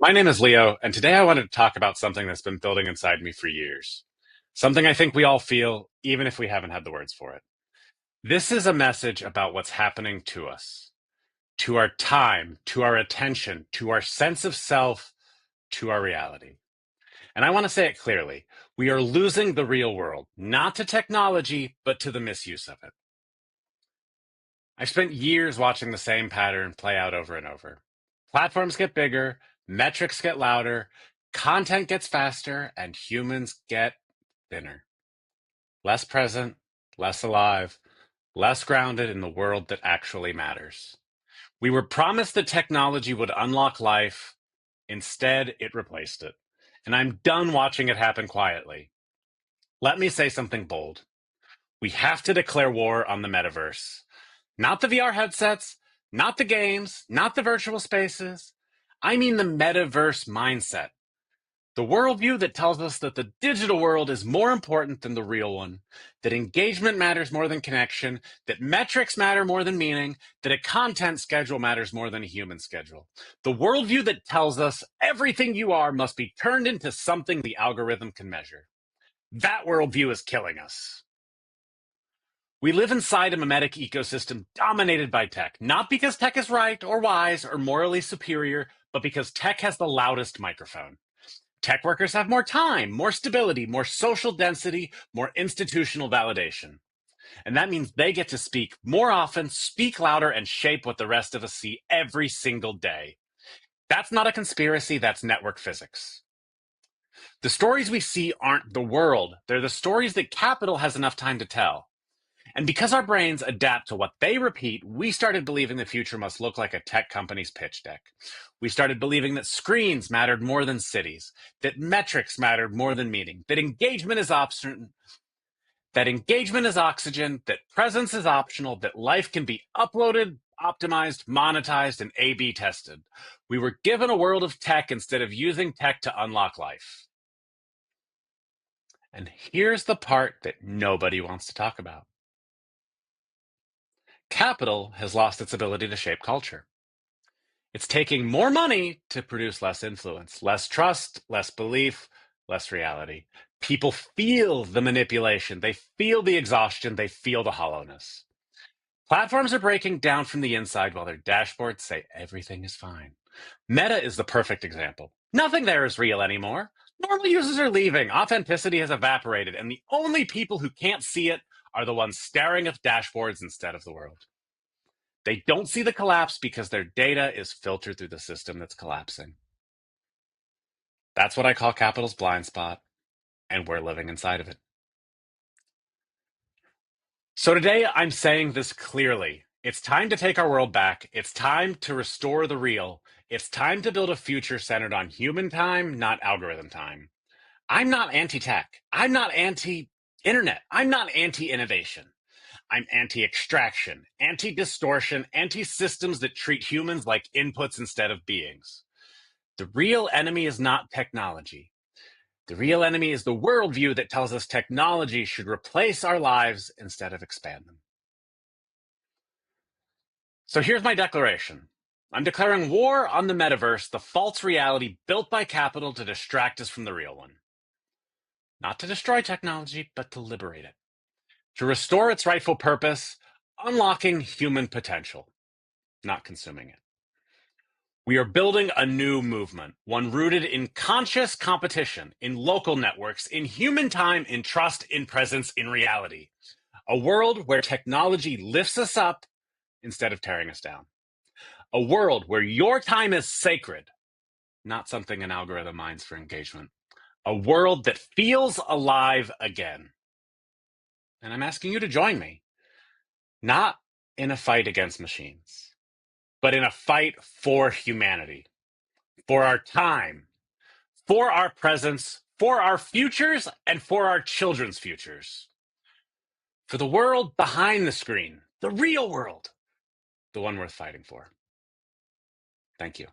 My name is Leo, and today I wanted to talk about something that's been building inside me for years. Something I think we all feel, even if we haven't had the words for it. This is a message about what's happening to us, to our time, to our attention, to our sense of self, to our reality. And I want to say it clearly. We are losing the real world, not to technology, but to the misuse of it. I've spent years watching the same pattern play out over and over. Platforms get bigger, metrics get louder, content gets faster, and humans get thinner. Less present, less alive, less grounded in the world that actually matters. We were promised that technology would unlock life. Instead, it replaced it. And I'm done watching it happen quietly. Let me say something bold. We have to declare war on the metaverse. Not the VR headsets, not the games, not the virtual spaces. I mean the metaverse mindset. The worldview that tells us that the digital world is more important than the real one, that engagement matters more than connection, that metrics matter more than meaning, that a content schedule matters more than a human schedule. The worldview that tells us everything you are must be turned into something the algorithm can measure. That worldview is killing us. We live inside a mimetic ecosystem dominated by tech, not because tech is right or wise or morally superior, but because tech has the loudest microphone. Tech workers have more time, more stability, more social density, more institutional validation. And that means they get to speak more often, speak louder, and shape what the rest of us see every single day. That's not a conspiracy, that's network physics. The stories we see aren't the world, they're the stories that capital has enough time to tell. And because our brains adapt to what they repeat, we started believing the future must look like a tech company's pitch deck. We started believing that screens mattered more than cities, that metrics mattered more than meaning, that engagement is oxygen, that presence is optional, that life can be uploaded, optimized, monetized, and A/B tested. We were given a world of tech instead of using tech to unlock life. And here's the part that nobody wants to talk about. Capital has lost its ability to shape culture. It's taking more money to produce less influence, less trust, less belief, less reality. People feel the manipulation, they feel the exhaustion, they feel the hollowness. Platforms are breaking down from the inside while their dashboards say everything is fine. Meta is the perfect example. Nothing there is real anymore. Normal users are leaving, authenticity has evaporated, and the only people who can't see it are the ones staring at dashboards instead of the world. They don't see the collapse because their data is filtered through the system that's collapsing. That's what I call capital's blind spot, and we're living inside of it. So today I'm saying this clearly. It's time to take our world back. It's time to restore the real. It's time to build a future centered on human time, not algorithm time. I'm not anti tech. I'm not anti internet. I'm not anti innovation. I'm anti extraction, anti distortion, anti systems that treat humans like inputs instead of beings. The real enemy is not technology. The real enemy is the worldview that tells us technology should replace our lives instead of expand them. So here's my declaration. I'm declaring war on the metaverse, the false reality built by capital to distract us from the real one. Not to destroy technology, but to liberate it. To restore its rightful purpose, unlocking human potential, not consuming it. We are building a new movement, one rooted in conscious competition, in local networks, in human time, in trust, in presence, in reality. A world where technology lifts us up instead of tearing us down. A world where your time is sacred, not something an algorithm mines for engagement. A world that feels alive again. And I'm asking you to join me, not in a fight against machines, but in a fight for humanity, for our time, for our presence, for our futures, and for our children's futures. For the world behind the screen, the real world, the one worth fighting for. Thank you.